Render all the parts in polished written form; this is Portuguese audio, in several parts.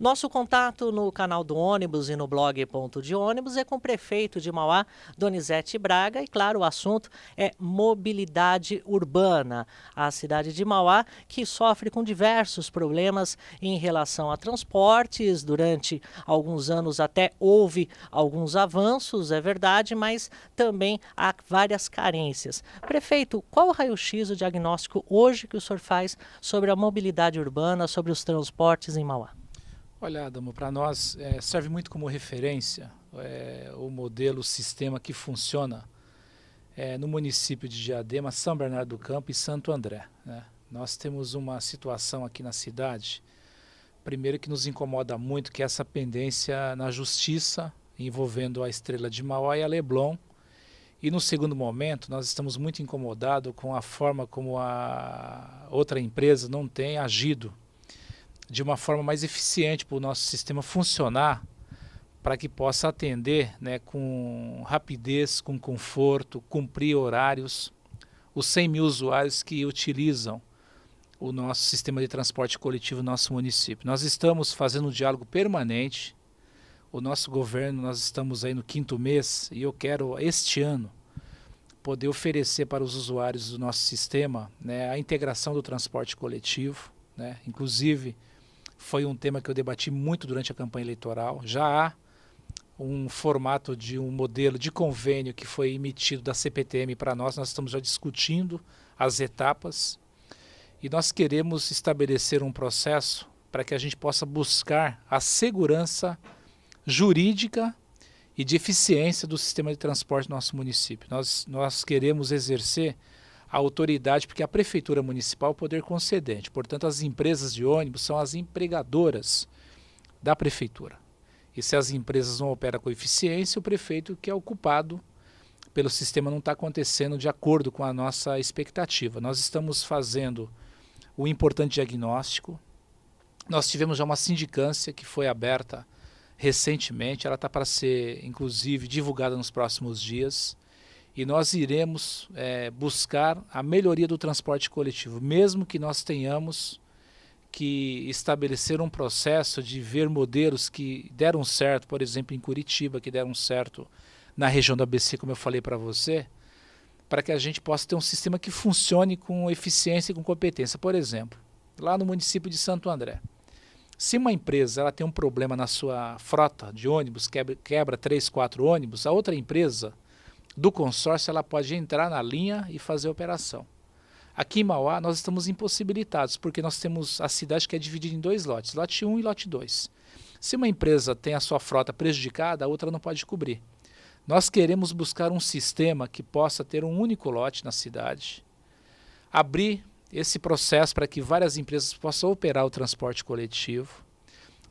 Nosso contato no canal do ônibus e no blog Ponto de Ônibus é com o prefeito de Mauá, Donizete Braga, e claro, o assunto é mobilidade urbana. A cidade de Mauá que sofre com diversos problemas em relação a transportes. Durante alguns anos até houve alguns avanços, é verdade, mas também há várias carências. Prefeito, qual o raio-x, o diagnóstico hoje que o senhor faz sobre a mobilidade urbana, sobre os transportes em Mauá? Olha, Adamo, para nós serve muito como referência o modelo, o sistema que funciona no município de Diadema, São Bernardo do Campo e Santo André, né? Nós temos uma situação aqui na cidade, primeiro que nos incomoda muito, que é essa pendência na justiça envolvendo a Estrela de Mauá e a Leblon. E no segundo momento, nós estamos muito incomodados com a forma como a outra empresa não tem agido de uma forma mais eficiente para o nosso sistema funcionar, para que possa atender, né, com rapidez, com conforto, cumprir horários, os 100 mil usuários que utilizam o nosso sistema de transporte coletivo no nosso município. Nós estamos fazendo um diálogo permanente, o nosso governo, nós estamos aí no 5º mês, e eu quero, este ano, poder oferecer para os usuários do nosso sistema, né, a integração do transporte coletivo, né? Inclusive, foi um tema que eu debati muito durante a campanha eleitoral. Já há um formato de um modelo de convênio que foi emitido da CPTM para nós estamos já discutindo as etapas e nós queremos estabelecer um processo para que a gente possa buscar a segurança jurídica e de eficiência do sistema de transporte do nosso município. Nós queremos exercer a autoridade, porque a Prefeitura Municipal é o poder concedente, portanto as empresas de ônibus são as empregadoras da Prefeitura. E se as empresas não operam com eficiência, o prefeito que é o culpado pelo sistema não está acontecendo de acordo com a nossa expectativa. Nós estamos fazendo um importante diagnóstico, nós tivemos já uma sindicância que foi aberta recentemente, ela está para ser inclusive divulgada nos próximos dias, e nós iremos buscar a melhoria do transporte coletivo, mesmo que nós tenhamos que estabelecer um processo de ver modelos que deram certo, por exemplo, em Curitiba, que deram certo na região do ABC, como eu falei para você, para que a gente possa ter um sistema que funcione com eficiência e com competência. Por exemplo, lá no município de Santo André, se uma empresa ela tem um problema na sua frota de ônibus, quebra 3, 4 ônibus, a outra empresa do consórcio ela pode entrar na linha e fazer a operação. Aqui em Mauá nós estamos impossibilitados, porque nós temos a cidade que é dividida em 2 lotes, lote 1 e lote 2. Se uma empresa tem a sua frota prejudicada, a outra não pode cobrir. Nós queremos buscar um sistema que possa ter um único lote na cidade, abrir esse processo para que várias empresas possam operar o transporte coletivo.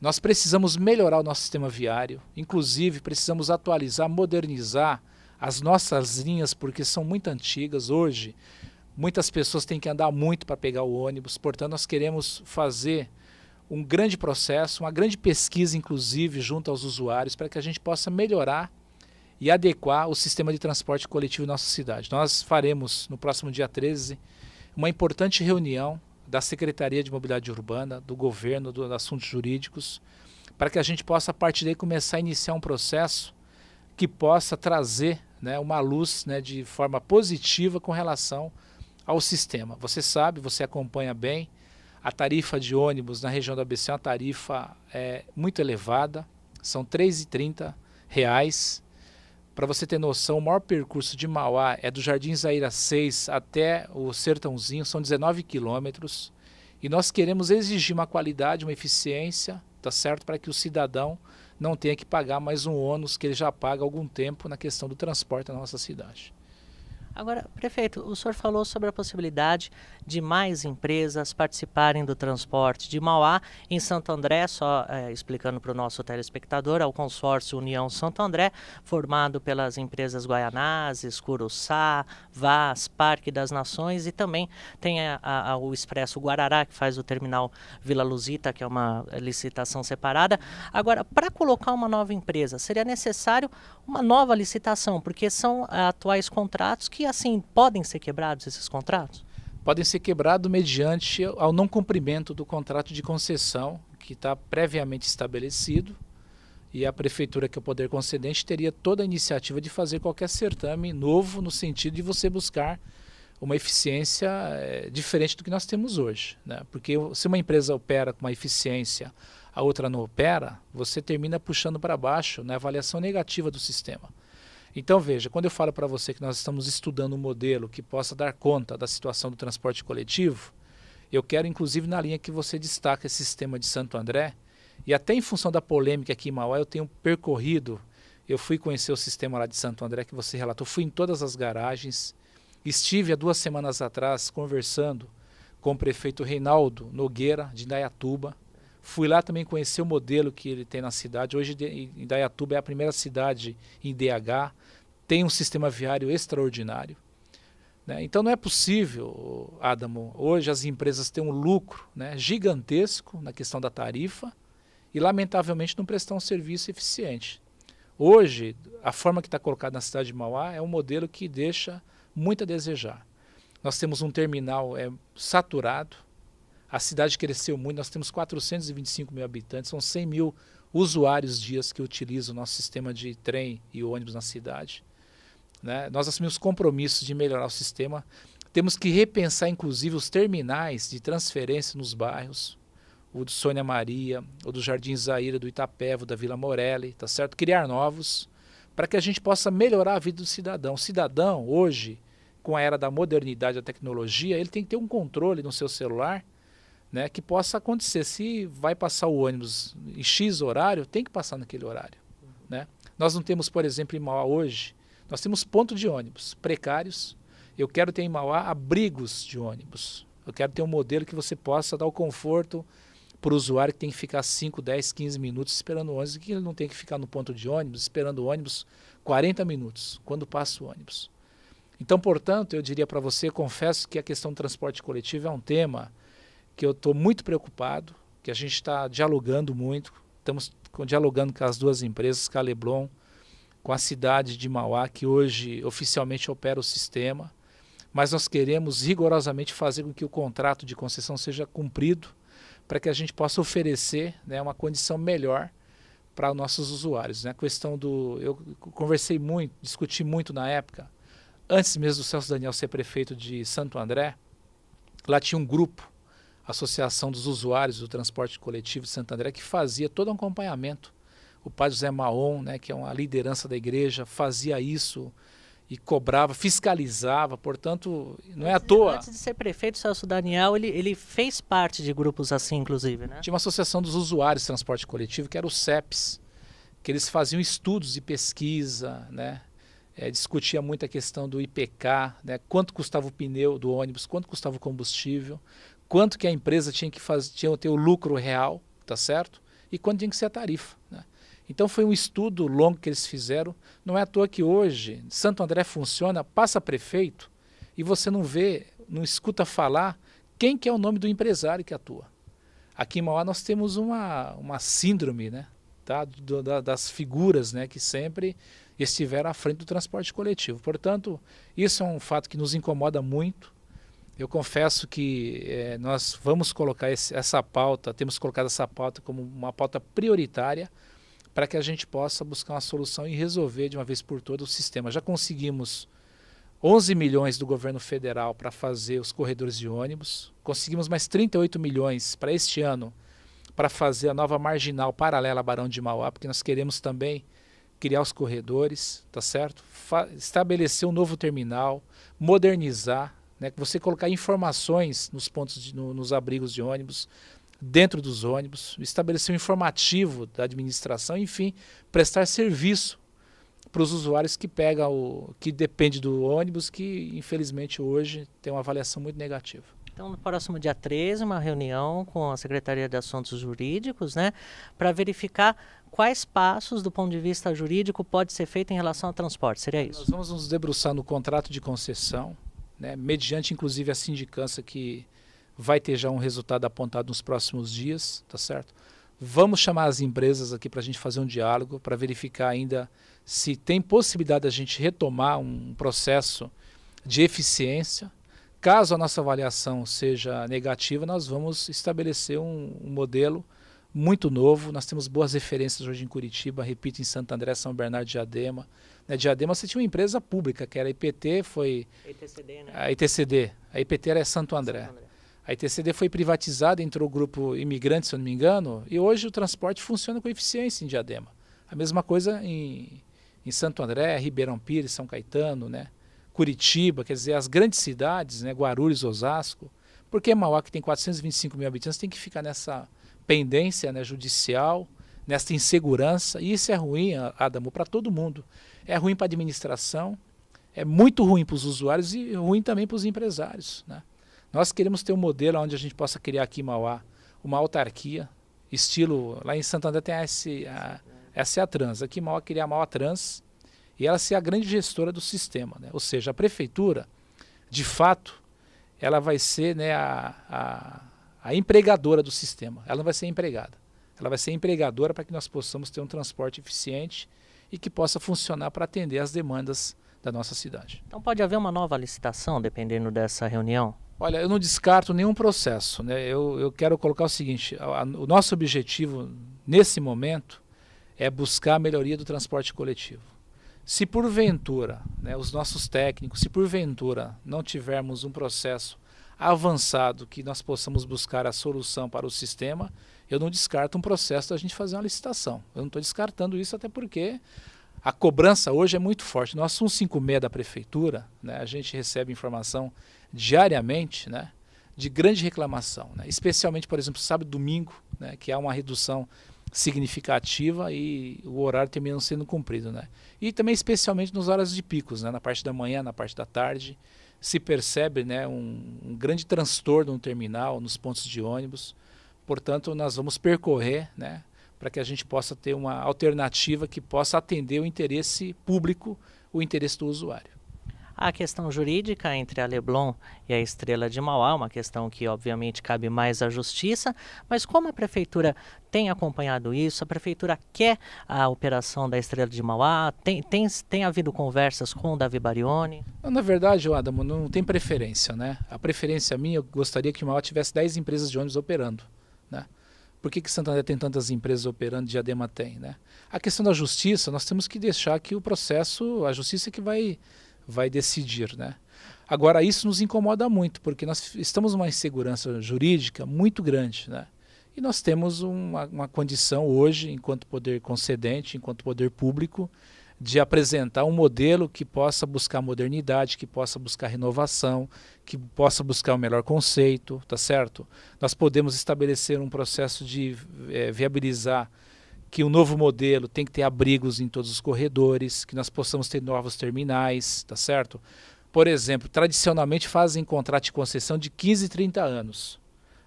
Nós precisamos melhorar o nosso sistema viário, inclusive precisamos atualizar, modernizar as nossas linhas, porque são muito antigas. Hoje, muitas pessoas têm que andar muito para pegar o ônibus, portanto nós queremos fazer um grande processo, uma grande pesquisa, inclusive, junto aos usuários, para que a gente possa melhorar e adequar o sistema de transporte coletivo em nossa cidade. Nós faremos, no próximo dia 13, uma importante reunião da Secretaria de Mobilidade Urbana, do Governo, dos Assuntos Jurídicos, para que a gente possa, a partir daí, começar a iniciar um processo que possa trazer, né, uma luz, né, de forma positiva com relação ao sistema. Você sabe, você acompanha bem, a tarifa de ônibus na região do ABC é uma tarifa muito elevada, são R$ 3,30. Para você ter noção, o maior percurso de Mauá é do Jardim Zaira 6 até o Sertãozinho, são 19 quilômetros. E nós queremos exigir uma qualidade, uma eficiência, tá certo? Para que o cidadão não tenha que pagar mais um ônus que ele já paga há algum tempo na questão do transporte na nossa cidade. Agora, prefeito, o senhor falou sobre a possibilidade de mais empresas participarem do transporte de Mauá. Em Santo André, só explicando para o nosso telespectador, é o consórcio União Santo André, formado pelas empresas Guaianazes, Curuçá, Vaz, Parque das Nações, e também tem o Expresso Guarará, que faz o terminal Vila Luzita, que é uma licitação separada. Agora, para colocar uma nova empresa, seria necessário uma nova licitação, porque são atuais contratos que, assim, podem ser quebrados esses contratos? Podem ser quebrados mediante ao não cumprimento do contrato de concessão que está previamente estabelecido, e a prefeitura, que é o poder concedente, teria toda a iniciativa de fazer qualquer certame novo no sentido de você buscar uma eficiência diferente do que nós temos hoje, né? Porque se uma empresa opera com uma eficiência, a outra não opera, você termina puxando para baixo na avaliação negativa do sistema. Então veja, quando eu falo para você que nós estamos estudando um modelo que possa dar conta da situação do transporte coletivo, eu quero inclusive na linha que você destaca esse sistema de Santo André, e até em função da polêmica aqui em Mauá, eu tenho percorrido, eu fui conhecer o sistema lá de Santo André que você relatou, fui em todas as garagens, estive há 2 semanas atrás conversando com o prefeito Reinaldo Nogueira, de Indaiatuba. Fui lá também conhecer o modelo que ele tem na cidade. Hoje Indaiatuba é a primeira cidade em DH, tem um sistema viário extraordinário, né? Então não é possível, Adamo, hoje as empresas têm um lucro, né, gigantesco na questão da tarifa e lamentavelmente não prestar um serviço eficiente. Hoje, a forma que está colocada na cidade de Mauá é um modelo que deixa muito a desejar. Nós temos um terminal saturado, a cidade cresceu muito, nós temos 425 mil habitantes, são 100 mil usuários dias que utilizam o nosso sistema de trem e ônibus na cidade, né? Nós assumimos compromissos de melhorar o sistema, temos que repensar inclusive os terminais de transferência nos bairros, o do Sônia Maria, o do Jardim Zaira, do Itapeva, da Vila Morelli, tá certo? Criar novos, para que a gente possa melhorar a vida do cidadão. O cidadão, hoje, com a era da modernidade e da tecnologia, ele tem que ter um controle no seu celular, né, que possa acontecer. Se vai passar o ônibus em X horário, tem que passar naquele horário, né? Nós não temos, por exemplo, em Mauá hoje, nós temos pontos de ônibus precários. Eu quero ter em Mauá abrigos de ônibus. Eu quero ter um modelo que você possa dar o conforto para o usuário que tem que ficar 5, 10, 15 minutos esperando o ônibus, que ele não tem que ficar no ponto de ônibus esperando o ônibus 40 minutos, quando passa o ônibus. Então, portanto, eu diria para você, confesso que a questão do transporte coletivo é um tema que eu estou muito preocupado, que a gente está dialogando muito, estamos dialogando com as 2 empresas, com a Leblon, com a cidade de Mauá, que hoje oficialmente opera o sistema, mas nós queremos rigorosamente fazer com que o contrato de concessão seja cumprido, para que a gente possa oferecer, né, uma condição melhor para os nossos usuários, né? A questão eu conversei muito, discuti muito na época, antes mesmo do Celso Daniel ser prefeito de Santo André, lá tinha um grupo, Associação dos Usuários do Transporte Coletivo de Santo André, que fazia todo um acompanhamento. O padre José Maon, né, que é uma liderança da igreja, fazia isso e cobrava, fiscalizava, portanto, não é à toa. Antes de ser prefeito, o Celso Daniel, ele fez parte de grupos assim, inclusive, né? Tinha uma associação dos usuários de transporte coletivo, que era o CEPS, que eles faziam estudos de pesquisa, né? Discutia muito a questão do IPK, né? Quanto custava o pneu do ônibus, quanto custava o combustível, quanto que a empresa tinha que ter o lucro real, tá certo? E quanto tinha que ser a tarifa, né? Então foi um estudo longo que eles fizeram. Não é à toa que hoje Santo André funciona, passa prefeito e você não vê, não escuta falar quem que é o nome do empresário que atua. Aqui em Mauá nós temos uma síndrome, né, tá, das figuras, né, que sempre estiveram à frente do transporte coletivo. Portanto, isso é um fato que nos incomoda muito. Eu confesso que nós vamos colocar essa pauta, temos colocado essa pauta como uma pauta prioritária, para que a gente possa buscar uma solução e resolver de uma vez por todas o sistema. Já conseguimos 11 milhões do governo federal para fazer os corredores de ônibus, conseguimos mais 38 milhões para este ano para fazer a nova marginal paralela a Barão de Mauá, porque nós queremos também criar os corredores, tá certo? Estabelecer um novo terminal, modernizar, né? Você colocar informações nos pontos, nos abrigos de ônibus, dentro dos ônibus, estabelecer um informativo da administração, enfim, prestar serviço para os usuários que que depende do ônibus, que infelizmente hoje tem uma avaliação muito negativa. Então, no próximo dia 13, uma reunião com a Secretaria de Assuntos Jurídicos, né, para verificar quais passos, do ponto de vista jurídico, pode ser feito em relação ao transporte. Seria isso? Nós vamos nos debruçar no contrato de concessão, né, mediante inclusive a sindicância que vai ter já um resultado apontado nos próximos dias, tá certo? Vamos chamar as empresas aqui para a gente fazer um diálogo, para verificar ainda se tem possibilidade da gente retomar um processo de eficiência. Caso a nossa avaliação seja negativa, nós vamos estabelecer um modelo muito novo. Nós temos boas referências hoje em Curitiba, repito, em Santo André, São Bernardo, Diadema. Na Diadema você tinha uma empresa pública, que era a IPT, foi... ETCD, né? A ITCD. A IPT era Santo André. A ITCD foi privatizada, entrou o grupo Imigrante, se eu não me engano, e hoje o transporte funciona com eficiência em Diadema. A mesma coisa em Santo André, Ribeirão Pires, São Caetano, né? Curitiba, quer dizer, as grandes cidades, né? Guarulhos, Osasco. Porque Mauá, que tem 425 mil habitantes, tem que ficar nessa pendência, né, judicial, nessa insegurança. E isso é ruim, Adamo, para todo mundo. É ruim para a administração, é muito ruim para os usuários e ruim também para os empresários, né? Nós queremos ter um modelo onde a gente possa criar aqui em Mauá uma autarquia, estilo, lá em Santo André tem a SA Trans, aqui em Mauá criar a Mauá Trans e ela ser a grande gestora do sistema, né? Ou seja, a prefeitura, de fato, ela vai ser, né, a empregadora do sistema, ela não vai ser empregada, ela vai ser empregadora para que nós possamos ter um transporte eficiente e que possa funcionar para atender as demandas da nossa cidade. Então pode haver uma nova licitação, dependendo dessa reunião? Olha, eu não descarto nenhum processo, né? Eu quero colocar o seguinte, o nosso objetivo nesse momento é buscar a melhoria do transporte coletivo. Se porventura, né, os nossos técnicos, se porventura não tivermos um processo avançado que nós possamos buscar a solução para o sistema, eu não descarto um processo da gente fazer uma licitação. Eu não estou descartando isso até porque a cobrança hoje é muito forte. No 156 da prefeitura, né, a gente recebe informação diariamente, né, de grande reclamação, né, especialmente, por exemplo, sábado e domingo, né, que há uma redução significativa e o horário termina sendo cumprido, né. E também especialmente nas horas de picos, né, na parte da manhã, na parte da tarde, se percebe, né, um grande transtorno no terminal, nos pontos de ônibus. Portanto, nós vamos percorrer, né, para que a gente possa ter uma alternativa que possa atender o interesse público, o interesse do usuário. A questão jurídica entre a Leblon e a Estrela de Mauá, uma questão que obviamente cabe mais à justiça, mas como a prefeitura tem acompanhado isso, a prefeitura quer a operação da Estrela de Mauá, tem havido conversas com o Davi Barioni? Na verdade, Adamo, não tem preferência, né? A preferência minha, eu gostaria que Mauá tivesse 10 empresas de ônibus operando, né? Por que Santo André tem tantas empresas operando e Diadema tem, né? A questão da justiça, nós temos que deixar que o processo, a justiça que vai decidir, né? Agora, isso nos incomoda muito, porque nós estamos numa insegurança jurídica muito grande, né? E nós temos uma condição hoje, enquanto poder concedente, enquanto poder público, de apresentar um modelo que possa buscar modernidade, que possa buscar renovação, que possa buscar um melhor conceito, tá certo? Nós podemos estabelecer um processo de viabilizar que o novo modelo tem que ter abrigos em todos os corredores, que nós possamos ter novos terminais, tá certo? Por exemplo, tradicionalmente fazem contrato de concessão de 15 e 30 anos.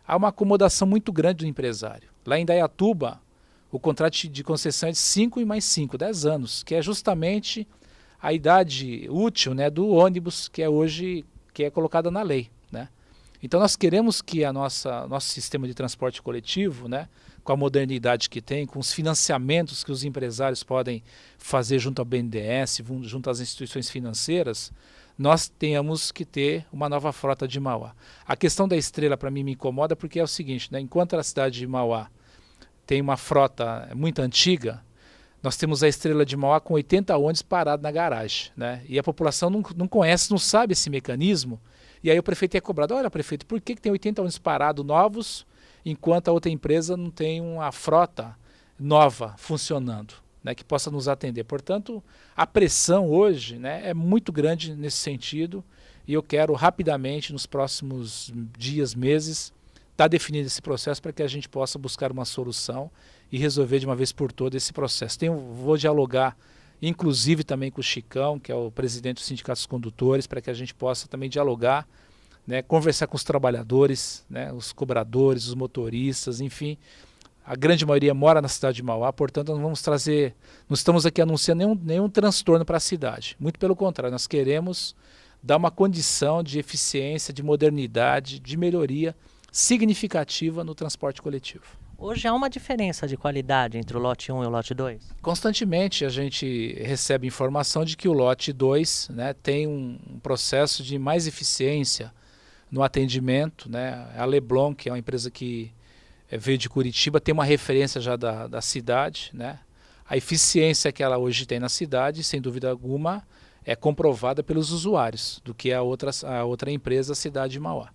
Há uma acomodação muito grande do empresário. Lá em Indaiatuba, o contrato de concessão é de 5 e mais 5, 10 anos, que é justamente a idade útil, né, do ônibus que é hoje colocada na lei, né? Então nós queremos que nosso sistema de transporte coletivo, né, com a modernidade que tem, com os financiamentos que os empresários podem fazer junto ao BNDES, junto às instituições financeiras, nós tenhamos que ter uma nova frota de Mauá. A questão da Estrela para mim me incomoda porque é o seguinte, né, enquanto a cidade de Mauá tem uma frota muito antiga, nós temos a Estrela de Mauá com 80 ônibus parados na garagem, né? E a população não conhece, não sabe esse mecanismo. E aí o prefeito é cobrado, olha prefeito, por que tem 80 ônibus parados novos, enquanto a outra empresa não tem uma frota nova funcionando, né, que possa nos atender? Portanto, a pressão hoje, né, é muito grande nesse sentido e eu quero rapidamente, nos próximos dias, meses, estar definindo esse processo para que a gente possa buscar uma solução e resolver de uma vez por todas esse processo. Vou dialogar, inclusive também com o Chicão, que é o presidente dos sindicatos condutores, para que a gente possa também dialogar, né, conversar com os trabalhadores, né, os cobradores, os motoristas, enfim. A grande maioria mora na cidade de Mauá, portanto não estamos aqui anunciando nenhum transtorno para a cidade. Muito pelo contrário, nós queremos dar uma condição de eficiência, de modernidade, de melhoria significativa no transporte coletivo. Hoje há uma diferença de qualidade entre o lote 1 e o lote 2? Constantemente a gente recebe informação de que o lote 2, né, tem um processo de mais eficiência no atendimento, né? A Leblon, que é uma empresa que veio de Curitiba, tem uma referência já da cidade, né? A eficiência que ela hoje tem na cidade, sem dúvida alguma, é comprovada pelos usuários do que a outra empresa, a cidade de Mauá.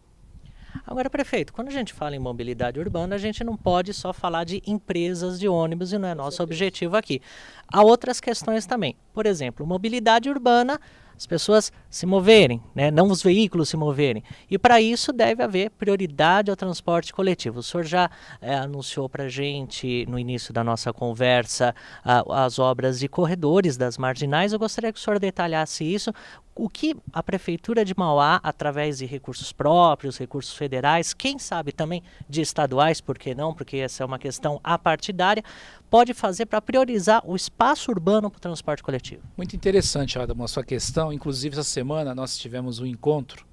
Agora, prefeito, quando a gente fala em mobilidade urbana, a gente não pode só falar de empresas de ônibus e não é nosso objetivo aqui. Há outras questões também. Por exemplo, mobilidade urbana, as pessoas se moverem, né? Não os veículos se moverem. E para isso deve haver prioridade ao transporte coletivo. O senhor já anunciou para a gente, no início da nossa conversa, as obras de corredores das marginais. Eu gostaria que o senhor detalhasse isso. O que a Prefeitura de Mauá, através de recursos próprios, recursos federais, quem sabe também de estaduais, por que não? Porque essa é uma questão apartidária, pode fazer para priorizar o espaço urbano para o transporte coletivo? Muito interessante, Adamo, a sua questão. Inclusive, essa semana nós tivemos um encontro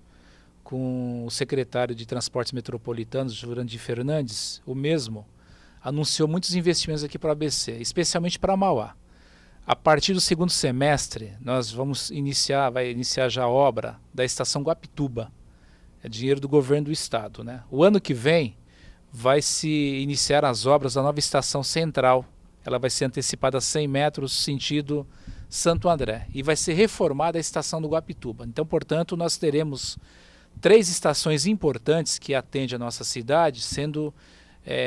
com o secretário de Transportes Metropolitanos, Jurandir Fernandes. O mesmo anunciou muitos investimentos aqui para o ABC, especialmente para Mauá. A partir do segundo semestre, nós vai iniciar já a obra da estação Guapituba. É dinheiro do governo do estado, né? O ano que vem vai se iniciar as obras da nova estação central. Ela vai ser antecipada a 100 metros, sentido Santo André. E vai ser reformada a estação do Guapituba. Então, portanto, nós teremos 3 estações importantes que atendem a nossa cidade, sendo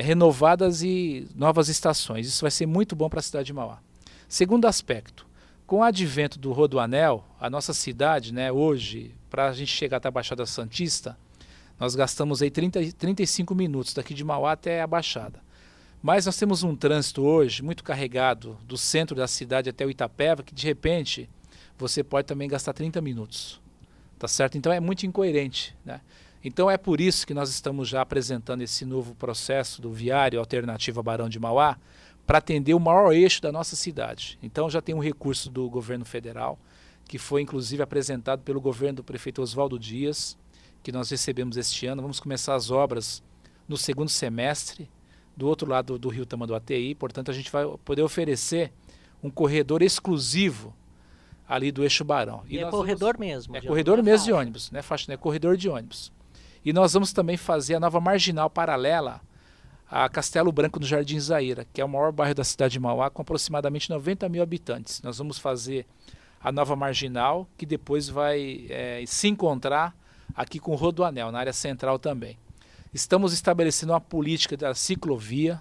renovadas e novas estações. Isso vai ser muito bom para a cidade de Mauá. Segundo aspecto, com o advento do Rodoanel, a nossa cidade, né, hoje, para a gente chegar até a Baixada Santista, nós gastamos aí 35 minutos daqui de Mauá até a Baixada. Mas nós temos um trânsito hoje muito carregado do centro da cidade até o Itapeva, que de repente você pode também gastar 30 minutos. Tá certo? Então é muito incoerente, né? Então é por isso que nós estamos já apresentando esse novo processo do viário Alternativa Barão de Mauá, para atender o maior eixo da nossa cidade. Então já tem um recurso do governo federal, que foi inclusive apresentado pelo governo do prefeito Oswaldo Dias, que nós recebemos este ano. Vamos começar as obras no segundo semestre, do outro lado do Rio Tamanduateí. Portanto, a gente vai poder oferecer um corredor exclusivo ali do eixo Barão. E é corredor mesmo? É corredor mesmo de ônibus, não é faixa, não é corredor de ônibus. E nós vamos também fazer a nova marginal paralela a Castelo Branco, no Jardim Zaira, que é o maior bairro da cidade de Mauá, com aproximadamente 90 mil habitantes. Nós vamos fazer a nova marginal, que depois vai se encontrar aqui com o Rodoanel, na área central também. Estamos estabelecendo uma política da ciclovia,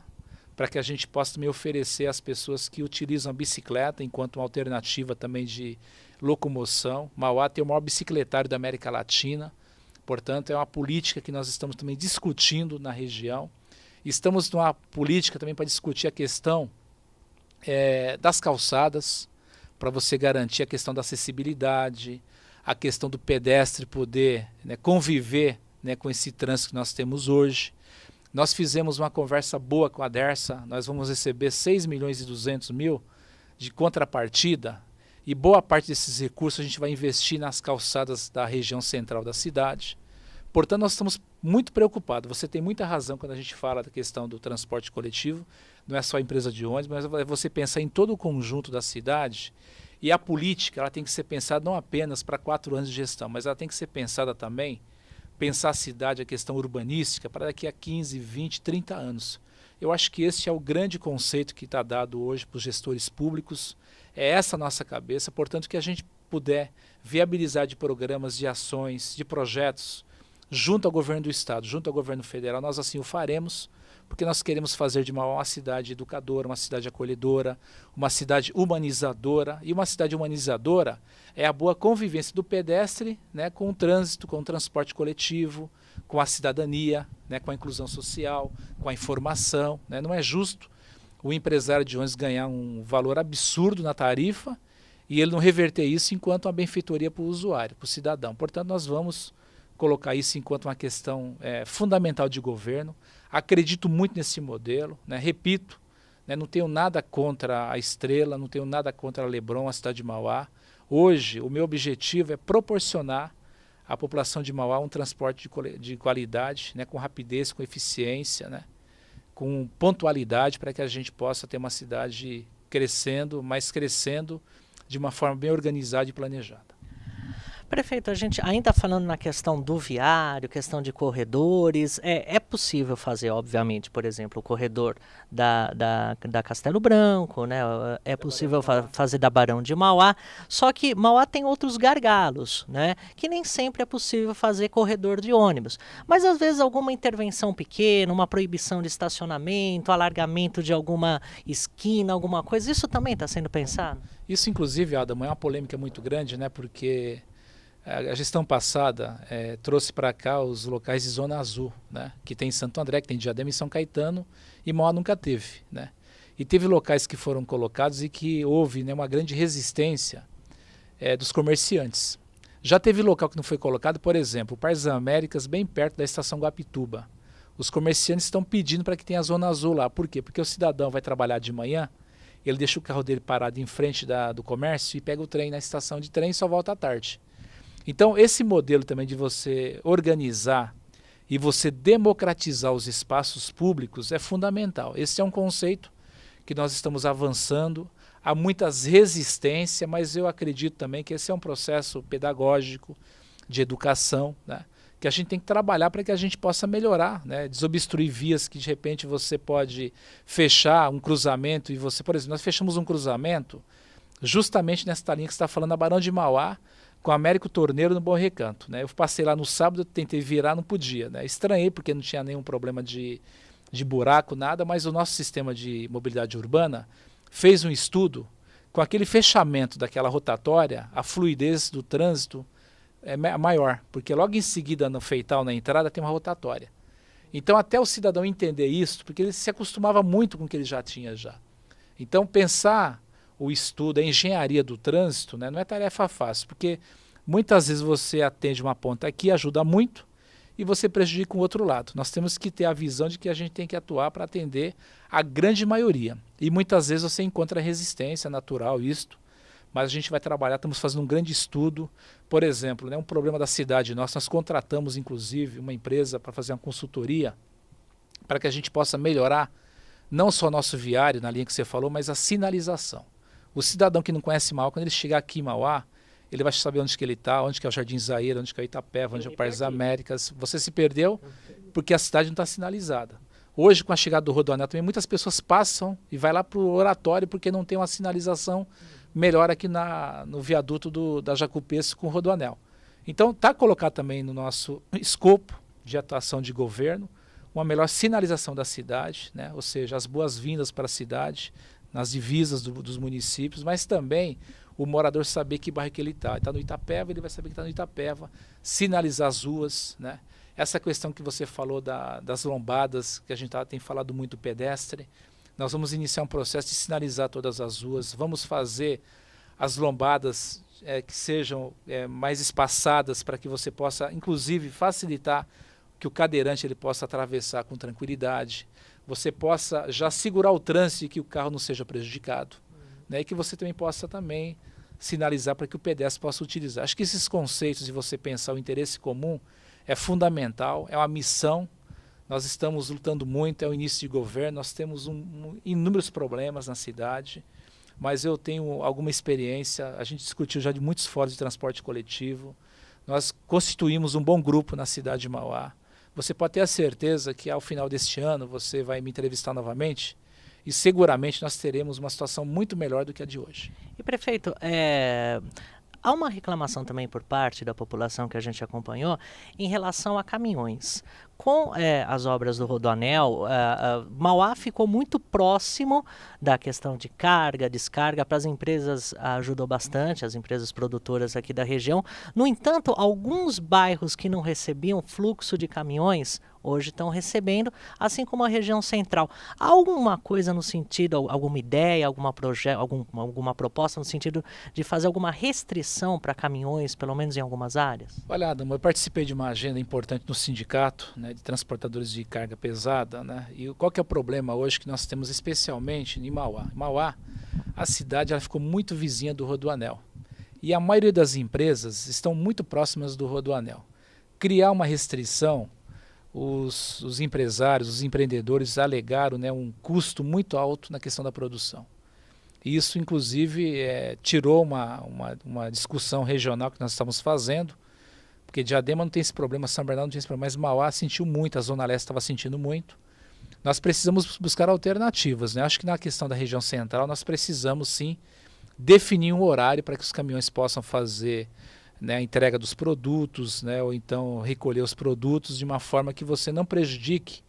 para que a gente possa também oferecer às pessoas que utilizam a bicicleta, enquanto uma alternativa também de locomoção. Mauá tem o maior bicicletário da América Latina, portanto é uma política que nós estamos também discutindo na região. Estamos numa política também para discutir a questão das calçadas, para você garantir a questão da acessibilidade, a questão do pedestre poder, né, conviver, né, com esse trânsito que nós temos hoje. Nós fizemos uma conversa boa com a Dersa, nós vamos receber 6 milhões e 200 mil de contrapartida, e boa parte desses recursos a gente vai investir nas calçadas da região central da cidade. Portanto, nós estamos muito preocupados. Você tem muita razão quando a gente fala da questão do transporte coletivo. Não é só a empresa de ônibus, mas é você pensar em todo o conjunto da cidade. E a política ela tem que ser pensada não apenas para 4 anos de gestão, mas ela tem que ser pensada também, pensar a cidade, a questão urbanística, para daqui a 15, 20, 30 anos. Eu acho que esse é o grande conceito que está dado hoje para os gestores públicos. É essa a nossa cabeça, portanto, que a gente puder viabilizar de programas, de ações, de projetos, junto ao governo do estado, junto ao governo federal, nós assim o faremos, porque nós queremos fazer de Mauá uma cidade educadora, uma cidade acolhedora, uma cidade humanizadora. E uma cidade humanizadora é a boa convivência do pedestre, né, com o trânsito, com o transporte coletivo, com a cidadania, né, com a inclusão social, com a informação. Né? Não é justo o empresário de ônibus ganhar um valor absurdo na tarifa e ele não reverter isso enquanto uma benfeitoria para o usuário, para o cidadão. Portanto, nós vamos colocar isso enquanto uma questão fundamental de governo. Acredito muito nesse modelo, né? Repito, né? Não tenho nada contra a Estrela, não tenho nada contra a Lebron, a cidade de Mauá. Hoje, o meu objetivo é proporcionar à população de Mauá um transporte de qualidade, né? Com rapidez, com eficiência, né? Com pontualidade, para que a gente possa ter uma cidade crescendo, mas crescendo de uma forma bem organizada e planejada. Prefeito, a gente ainda falando na questão do viário, questão de corredores, é possível fazer, obviamente, por exemplo, o corredor da Castelo Branco, né? É possível fazer da Barão de Mauá, só que Mauá tem outros gargalos, né? Que nem sempre é possível fazer corredor de ônibus. Mas às vezes alguma intervenção pequena, uma proibição de estacionamento, alargamento de alguma esquina, alguma coisa, isso também está sendo pensado? Isso, inclusive, Adamo, é uma polêmica muito grande, né? Porque a gestão passada trouxe para cá os locais de Zona Azul, né? Que tem em Santo André, que tem Diadema e São Caetano, e Mauá nunca teve, né? E teve locais que foram colocados e que houve, né, uma grande resistência dos comerciantes. Já teve local que não foi colocado, por exemplo, o Parque das Américas, bem perto da estação Guapituba. Os comerciantes estão pedindo para que tenha a Zona Azul lá. Por quê? Porque o cidadão vai trabalhar de manhã, ele deixa o carro dele parado em frente do comércio e pega o trem na estação de trem e só volta à tarde. Então, esse modelo também de você organizar e você democratizar os espaços públicos é fundamental. Esse é um conceito que nós estamos avançando. Há muitas resistências, mas eu acredito também que esse é um processo pedagógico de educação, né? Que a gente tem que trabalhar para que a gente possa melhorar, né? Desobstruir vias que de repente você pode fechar um cruzamento e você, por exemplo, nós fechamos um cruzamento justamente nessa linha que você está falando, a Barão de Mauá, com o Américo Torneiro no Bom Recanto, né? Eu passei lá no sábado, tentei virar, não podia, né? Estranhei porque não tinha nenhum problema de buraco, nada, mas o nosso sistema de mobilidade urbana fez um estudo com aquele fechamento daquela rotatória, a fluidez do trânsito é maior, porque logo em seguida no feital, na entrada, tem uma rotatória. Então até o cidadão entender isso, porque ele se acostumava muito com o que ele já tinha já. Então pensar o estudo, a engenharia do trânsito, né, não é tarefa fácil, porque muitas vezes você atende uma ponta aqui, ajuda muito, e você prejudica o outro lado. Nós temos que ter a visão de que a gente tem que atuar para atender a grande maioria. E muitas vezes você encontra resistência natural, isto, mas a gente vai trabalhar, estamos fazendo um grande estudo. Por exemplo, né, um problema da cidade nossa, nós contratamos inclusive uma empresa para fazer uma consultoria para que a gente possa melhorar não só o nosso viário, na linha que você falou, mas a sinalização. O cidadão que não conhece Mauá, quando ele chegar aqui em Mauá, ele vai saber onde que ele está, onde que é o Jardim Zaire, onde que é o Itapeva, onde é o Parque das Américas. Você se perdeu porque a cidade não está sinalizada. Hoje, com a chegada do Rodoanel, também muitas pessoas passam e vai lá para o oratório porque não tem uma sinalização melhor aqui no viaduto da Jacupês com o Rodoanel. Então, está colocado também no nosso escopo de atuação de governo uma melhor sinalização da cidade, né? Ou seja, as boas-vindas para a cidade, nas divisas dos municípios, mas também o morador saber que bairro que ele está. Ele está no Itapeva, ele vai saber que está no Itapeva, sinalizar as ruas, né? Essa questão que você falou das lombadas, que a gente tem falado muito pedestre, nós vamos iniciar um processo de sinalizar todas as ruas, vamos fazer as lombadas que sejam mais espaçadas para que você possa, inclusive, facilitar que o cadeirante ele possa atravessar com tranquilidade, você possa já segurar o trânsito e que o carro não seja prejudicado, né? E que você também possa também sinalizar para que o pedestre possa utilizar. Acho que esses conceitos de você pensar o interesse comum é fundamental, é uma missão. Nós estamos lutando muito, é o início de governo, nós temos inúmeros problemas na cidade, mas eu tenho alguma experiência, a gente discutiu já de muitos fóruns de transporte coletivo, nós constituímos um bom grupo na cidade de Mauá. Você pode ter a certeza que ao final deste ano você vai me entrevistar novamente e seguramente nós teremos uma situação muito melhor do que a de hoje. E prefeito, há uma reclamação também por parte da população que a gente acompanhou em relação a caminhões. Com as obras do Rodoanel, Mauá ficou muito próximo da questão de carga, descarga, para as empresas ajudou bastante, as empresas produtoras aqui da região. No entanto, alguns bairros que não recebiam fluxo de caminhões, hoje estão recebendo, assim como a região central. Há alguma coisa no sentido, alguma ideia, alguma proposta no sentido de fazer alguma restrição para caminhões, pelo menos em algumas áreas? Olha, Adamo, eu participei de uma agenda importante no sindicato, né, de transportadores de carga pesada, né? E qual que é o problema hoje que nós temos especialmente em Mauá? Mauá, a cidade ela ficou muito vizinha do Rodoanel. E a maioria das empresas estão muito próximas do Rodoanel. Criar uma restrição, os empresários, os empreendedores alegaram, né, um custo muito alto na questão da produção. E isso, inclusive, tirou uma discussão regional que nós estamos fazendo, porque Diadema não tem esse problema, São Bernardo não tem esse problema, mas Mauá sentiu muito, a Zona Leste estava sentindo muito. Nós precisamos buscar alternativas, né? Acho que na questão da região central nós precisamos sim definir um horário para que os caminhões possam fazer, né, a entrega dos produtos, né, ou então recolher os produtos de uma forma que você não prejudique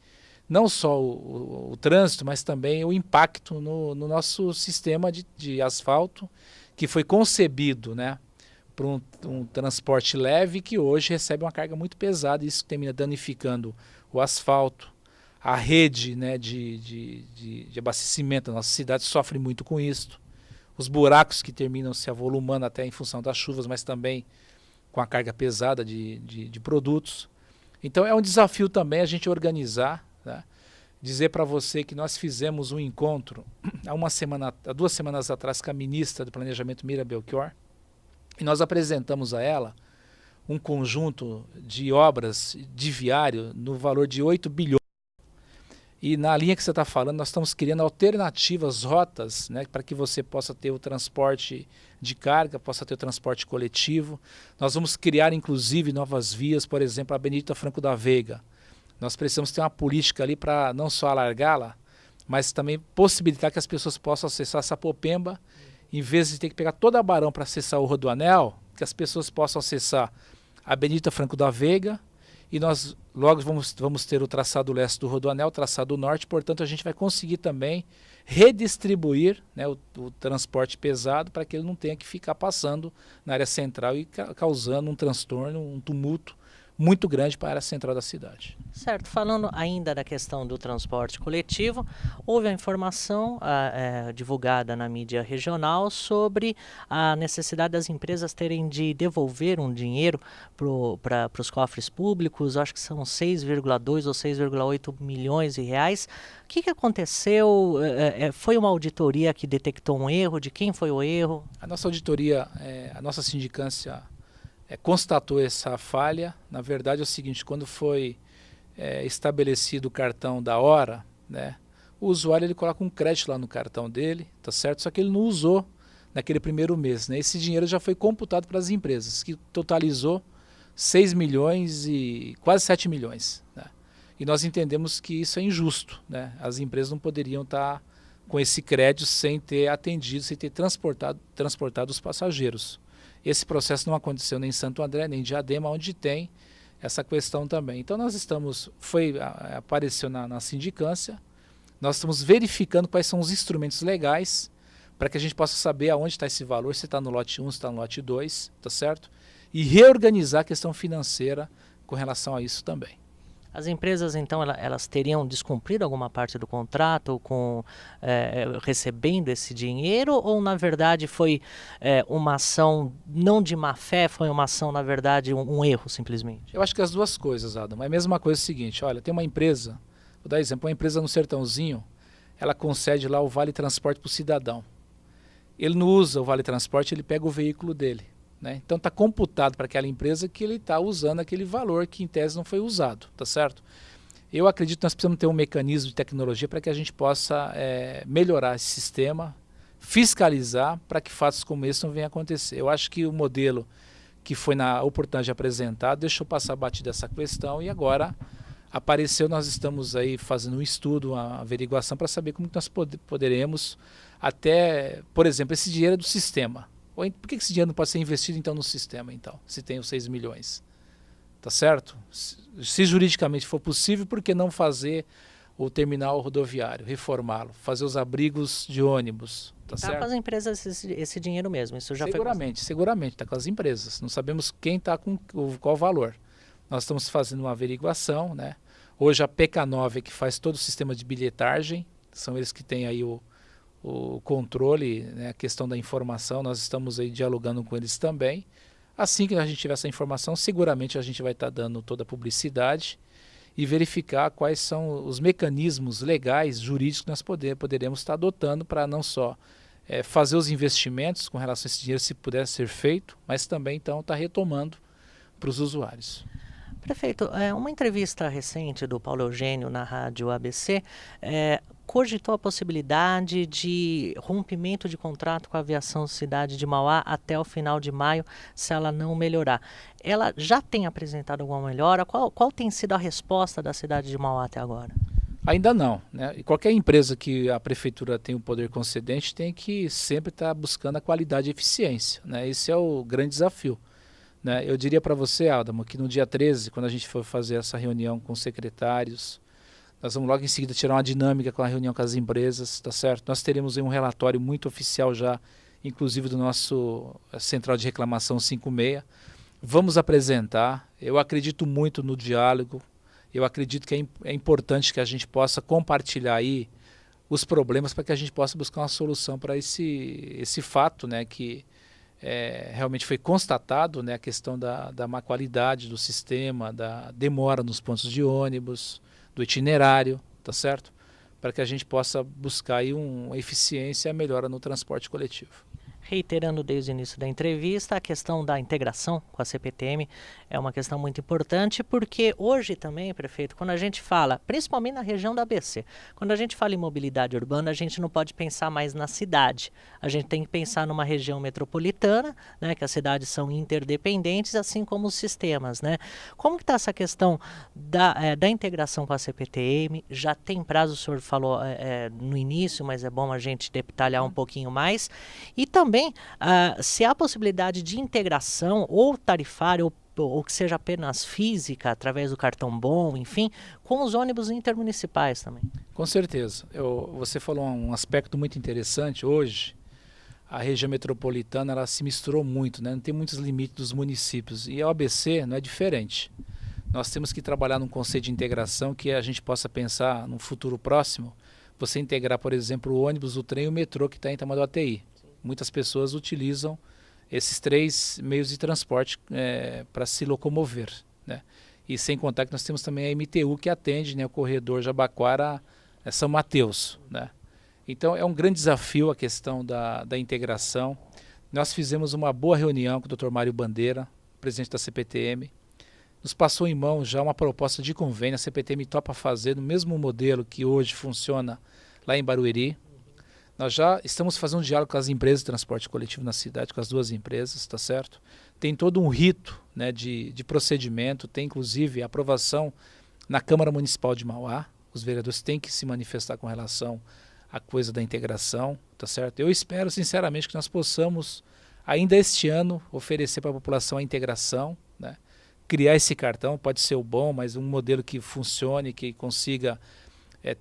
não só o trânsito, mas também o impacto no nosso sistema de asfalto, que foi concebido, né, para um transporte leve que hoje recebe uma carga muito pesada, e isso termina danificando o asfalto, a rede, né, de abastecimento da nossa cidade sofre muito com isso. Os buracos que terminam se avolumando até em função das chuvas, mas também com a carga pesada de produtos. Então é um desafio também a gente organizar, né? Dizer para você que nós fizemos um encontro há 2 semanas atrás com a ministra do Planejamento, Mira Belchior, e nós apresentamos a ela um conjunto de obras de viário no valor de 8 bilhões. E na linha que você está falando, nós estamos criando alternativas, rotas, né, para que você possa ter o transporte de carga, possa ter o transporte coletivo. Nós vamos criar, inclusive, novas vias, por exemplo, a Benedita Franco da Veiga. Nós precisamos ter uma política ali para não só alargá-la, mas também possibilitar que as pessoas possam acessar a Sapopemba, em vez de ter que pegar toda a Barão para acessar o Rodoanel, que as pessoas possam acessar a Benedita Franco da Veiga. E nós logo vamos ter o traçado leste do Rodoanel, o traçado norte, portanto a gente vai conseguir também redistribuir, né, o transporte pesado para que ele não tenha que ficar passando na área central e causando um transtorno, um tumulto muito grande para a área central da cidade. Certo, falando ainda da questão do transporte coletivo, houve a informação divulgada na mídia regional sobre a necessidade das empresas terem de devolver um dinheiro para os cofres públicos, acho que são 6,2 ou 6,8 milhões de reais. O que aconteceu? Foi uma auditoria que detectou um erro? De quem foi o erro? A nossa auditoria, a nossa sindicância constatou essa falha. Na verdade é o seguinte, quando foi estabelecido o cartão da hora, né, o usuário ele coloca um crédito lá no cartão dele, tá certo? Só que ele não usou naquele primeiro mês, né? Esse dinheiro já foi computado para as empresas, que totalizou 6 milhões e quase 7 milhões, né? E nós entendemos que isso é injusto, né? As empresas não poderiam estar com esse crédito sem ter atendido, sem ter transportado os passageiros. Esse processo não aconteceu nem em Santo André, nem em Diadema, onde tem essa questão também. Então nós apareceu na sindicância, nós estamos verificando quais são os instrumentos legais para que a gente possa saber aonde está esse valor, se está no lote 1, se está no lote 2, tá certo? E reorganizar a questão financeira com relação a isso também. As empresas, então, elas teriam descumprido alguma parte do contrato com recebendo esse dinheiro, ou na verdade foi uma ação não de má fé, foi uma ação, na verdade, um erro simplesmente? Eu acho que as duas coisas, Adam. É a mesma coisa é o seguinte, olha, tem uma empresa, vou dar exemplo, uma empresa no Sertãozinho, ela concede lá o Vale Transporte para o cidadão. Ele não usa o Vale Transporte, ele pega o veículo dele, né? Então está computado para aquela empresa que ele está usando aquele valor que em tese não foi usado, tá certo? Eu acredito que nós precisamos ter um mecanismo de tecnologia para que a gente possa melhorar esse sistema, fiscalizar para que fatos como esse não venham a acontecer. Eu acho que o modelo que foi na oportunidade apresentado deixou passar batida essa questão e agora apareceu, nós estamos aí fazendo um estudo, uma averiguação para saber como que nós poderemos até, por exemplo, esse dinheiro é do sistema. Por que esse dinheiro não pode ser investido então no sistema, então, se tem os 6 milhões? Tá certo? Se juridicamente for possível, por que não fazer o terminal rodoviário, reformá-lo, fazer os abrigos de ônibus? Tá certo? Com as empresas esse dinheiro mesmo, isso já seguramente, está com as empresas. Não sabemos quem está com qual valor. Nós estamos fazendo uma averiguação, né? Hoje a PK9 é que faz todo o sistema de bilhetagem, são eles que têm aí o controle, né, a questão da informação, nós estamos aí dialogando com eles também. Assim que a gente tiver essa informação, seguramente a gente vai estar dando toda a publicidade e verificar quais são os mecanismos legais, jurídicos que nós poderemos estar adotando para não só fazer os investimentos com relação a esse dinheiro, se puder ser feito, mas também então estar retomando para os usuários. Prefeito, uma entrevista recente do Paulo Eugênio na rádio ABC cogitou a possibilidade de rompimento de contrato com a Aviação Cidade de Mauá até o final de maio, se ela não melhorar. Ela já tem apresentado alguma melhora? Qual tem sido a resposta da cidade de Mauá até agora? Ainda não, né? E qualquer empresa que a prefeitura tem o poder concedente tem que sempre estar buscando a qualidade e eficiência, né? Esse é o grande desafio, né? Eu diria para você, Adamo, que no dia 13, quando a gente for fazer essa reunião com os secretários, nós vamos logo em seguida tirar uma dinâmica com a reunião com as empresas, tá certo? Nós teremos um relatório muito oficial já, inclusive do nosso Central de Reclamação 56. Vamos apresentar, eu acredito muito no diálogo. Eu acredito que é importante que a gente possa compartilhar aí os problemas para que a gente possa buscar uma solução para esse fato, né, que realmente foi constatado, né, a questão da má qualidade do sistema, da demora nos pontos de ônibus, do itinerário, tá certo? Para que a gente possa buscar aí uma eficiência e a melhora no transporte coletivo. Reiterando desde o início da entrevista, a questão da integração com a CPTM é uma questão muito importante, porque hoje também, prefeito, quando a gente fala, principalmente na região da ABC, quando a gente fala em mobilidade urbana, a gente não pode pensar mais na cidade. A gente tem que pensar numa região metropolitana, né, que as cidades são interdependentes, assim como os sistemas, né? Como que está essa questão da integração com a CPTM? Já tem prazo, o senhor falou no início, mas é bom a gente detalhar um pouquinho mais. E também, se há possibilidade de integração ou tarifária ou que seja apenas física, através do cartão bom, enfim, com os ônibus intermunicipais também. Com certeza. Você falou um aspecto muito interessante. Hoje, a região metropolitana ela se misturou muito, né? Não tem muitos limites dos municípios. E a OABC não é diferente. Nós temos que trabalhar num conceito de integração que a gente possa pensar num futuro próximo, você integrar, por exemplo, o ônibus, o trem e o metrô que está em Tamanduateí. Muitas pessoas utilizam esses 3 meios de transporte para se locomover, né? E sem contar que nós temos também a MTU que atende, né, o corredor Jabaquara-São Mateus, né? Então é um grande desafio a questão da integração. Nós fizemos uma boa reunião com o Dr. Mário Bandeira, presidente da CPTM. Nos passou em mão já uma proposta de convênio, a CPTM topa fazer no mesmo modelo que hoje funciona lá em Barueri. Nós já estamos fazendo um diálogo com as empresas de transporte coletivo na cidade, com as 2 empresas, tá certo? Tem todo um rito, né, de procedimento, tem inclusive a aprovação na Câmara Municipal de Mauá. Os vereadores têm que se manifestar com relação à coisa da integração, tá certo? Eu espero sinceramente que nós possamos, ainda este ano, oferecer para a população a integração, né? Criar esse cartão, pode ser o bom, mas um modelo que funcione, que consiga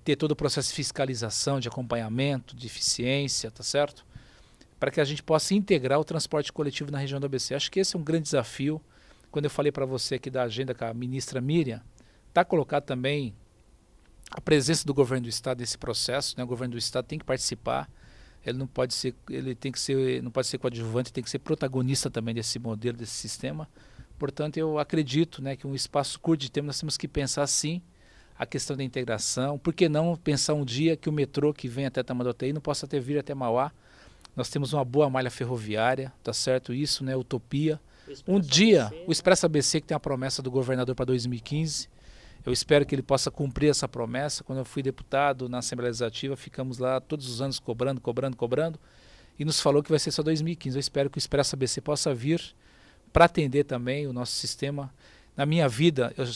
ter todo o processo de fiscalização, de acompanhamento, de eficiência, tá certo? Para que a gente possa integrar o transporte coletivo na região do ABC. Acho que esse é um grande desafio. Quando eu falei para você aqui da agenda com a ministra Miriam, está colocado também a presença do governo do estado nesse processo, né? O governo do estado tem que participar. Ele não pode ser, não pode ser coadjuvante, tem que ser protagonista também desse modelo, desse sistema. Portanto, eu acredito, né, que um espaço curto de tempo nós temos que pensar sim a questão da integração. Por que não pensar um dia que o metrô que vem até Tamanduateí não possa vir até Mauá? Nós temos uma boa malha ferroviária, tá certo? Isso, né, utopia. Um dia, o Expresso ABC, que tem a promessa do governador para 2015, eu espero que ele possa cumprir essa promessa. Quando eu fui deputado na Assembleia Legislativa, ficamos lá todos os anos cobrando, e nos falou que vai ser só 2015. Eu espero que o Expresso ABC possa vir para atender também o nosso sistema. Na minha vida, eu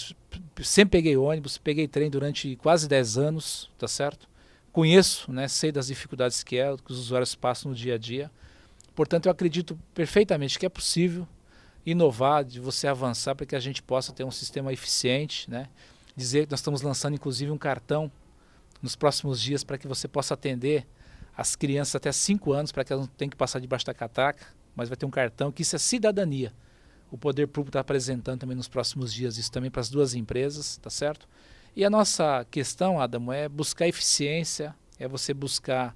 sempre peguei ônibus, peguei trem durante quase 10 anos, tá certo? Conheço, né, sei das dificuldades que os usuários passam no dia a dia. Portanto, eu acredito perfeitamente que é possível inovar, de você avançar para que a gente possa ter um sistema eficiente, né? Dizer que nós estamos lançando inclusive um cartão nos próximos dias para que você possa atender as crianças até 5 anos, para que elas não tenham que passar debaixo da catraca, mas vai ter um cartão, que isso é cidadania. O poder público está apresentando também nos próximos dias isso também para as 2 empresas, tá certo? E a nossa questão, Adamo, é buscar eficiência, é você buscar,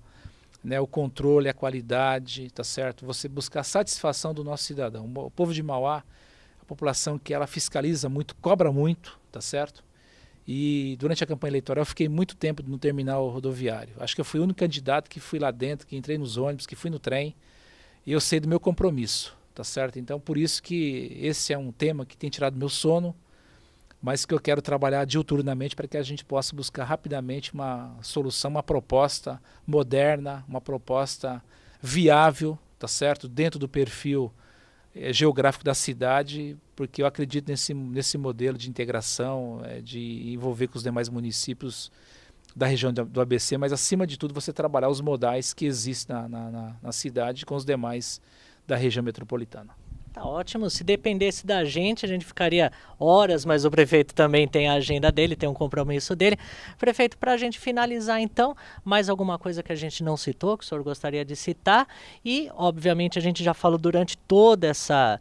né, o controle, a qualidade, tá certo? Você buscar a satisfação do nosso cidadão. O povo de Mauá, a população que ela fiscaliza muito, cobra muito, tá certo? E durante a campanha eleitoral eu fiquei muito tempo no terminal rodoviário. Acho que eu fui o único candidato que fui lá dentro, que entrei nos ônibus, que fui no trem, e eu sei do meu compromisso, tá certo? Então por isso que esse é um tema que tem tirado meu sono. mas que eu quero trabalhar diuturnamente para que a gente possa buscar rapidamente uma solução, uma proposta moderna, uma proposta viável, tá certo? Dentro do perfil geográfico da cidade, porque eu acredito nesse modelo de integração, de envolver com os demais municípios da região do ABC, mas acima de tudo você trabalhar os modais que existem na cidade com os demais da região metropolitana. Tá ótimo, se dependesse da gente, a gente ficaria horas, mas o prefeito também tem a agenda dele, tem um compromisso dele. Prefeito, para a gente finalizar então, mais alguma coisa que a gente não citou, que o senhor gostaria de citar? E, obviamente, a gente já falou durante toda essa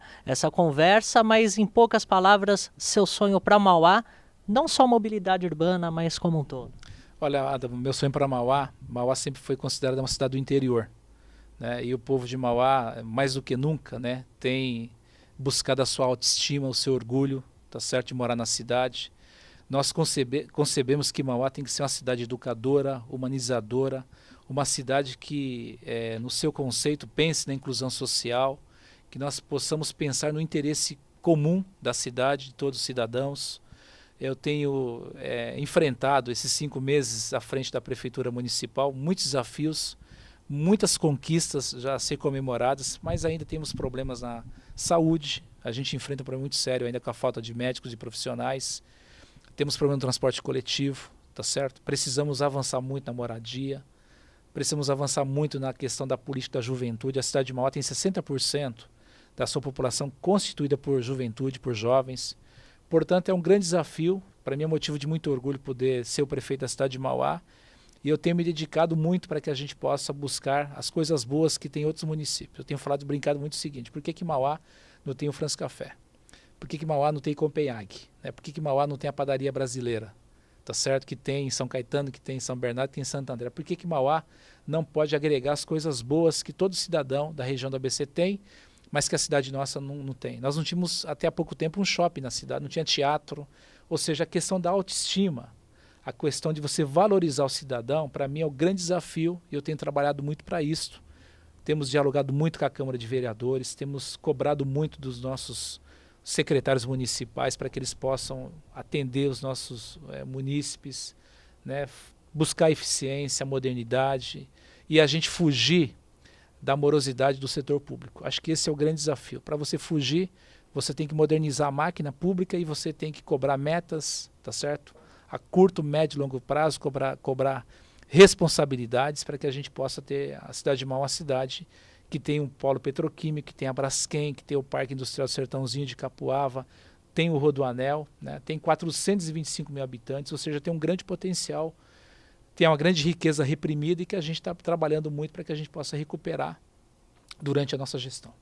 conversa, mas em poucas palavras, seu sonho para Mauá, não só mobilidade urbana, mas como um todo. Olha, Adam, meu sonho para Mauá sempre foi considerada uma cidade do interior. Né? E o povo de Mauá, mais do que nunca, né, tem buscado a sua autoestima, o seu orgulho, tá certo, de morar na cidade. Nós concebemos que Mauá tem que ser uma cidade educadora, humanizadora, uma cidade que, no seu conceito, pense na inclusão social, que nós possamos pensar no interesse comum da cidade, de todos os cidadãos. Eu tenho enfrentado esses 5 meses à frente da Prefeitura Municipal, muitos desafios, muitas conquistas já a ser comemoradas, mas ainda temos problemas na saúde. A gente enfrenta um problema muito sério ainda com a falta de médicos e profissionais. Temos problema no transporte coletivo, tá certo? Precisamos avançar muito na moradia, precisamos avançar muito na questão da política da juventude. A cidade de Mauá tem 60% da sua população constituída por juventude, por jovens. Portanto, é um grande desafio. Para mim é motivo de muito orgulho poder ser o prefeito da cidade de Mauá. E eu tenho me dedicado muito para que a gente possa buscar as coisas boas que tem em outros municípios. Eu tenho brincado muito o seguinte: por que Mauá não tem o France Café? Por que Mauá não tem Copenhague? Por que Mauá não tem a padaria brasileira? Tá certo? Que tem em São Caetano, que tem em São Bernardo, que tem em Santo André. Por que Mauá não pode agregar as coisas boas que todo cidadão da região do ABC tem, mas que a cidade nossa não tem? Nós não tínhamos até há pouco tempo um shopping na cidade, não tinha teatro, ou seja, a questão da autoestima. A questão de você valorizar o cidadão, para mim é o grande desafio e eu tenho trabalhado muito para isso. Temos dialogado muito com a Câmara de Vereadores, temos cobrado muito dos nossos secretários municipais para que eles possam atender os nossos munícipes, né, buscar eficiência, modernidade e a gente fugir da morosidade do setor público. Acho que esse é o grande desafio. Para você fugir, você tem que modernizar a máquina pública e você tem que cobrar metas, tá certo? A curto, médio e longo prazo, cobrar responsabilidades para que a gente possa ter a cidade de Mauá, uma cidade que tem um polo petroquímico, que tem a Braskem, que tem o Parque Industrial Sertãozinho de Capuava, tem o Rodoanel, né, tem 425 mil habitantes, ou seja, tem um grande potencial, tem uma grande riqueza reprimida e que a gente está trabalhando muito para que a gente possa recuperar durante a nossa gestão.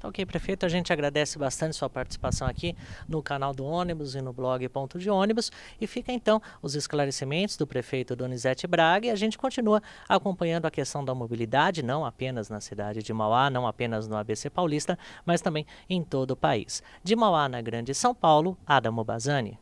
Tá ok, prefeito, a gente agradece bastante sua participação aqui no canal do ônibus e no blog Ponto de Ônibus. E fica então os esclarecimentos do prefeito Donizete Braga e a gente continua acompanhando a questão da mobilidade, não apenas na cidade de Mauá, não apenas no ABC Paulista, mas também em todo o país. De Mauá, na Grande São Paulo, Adamo Bazani.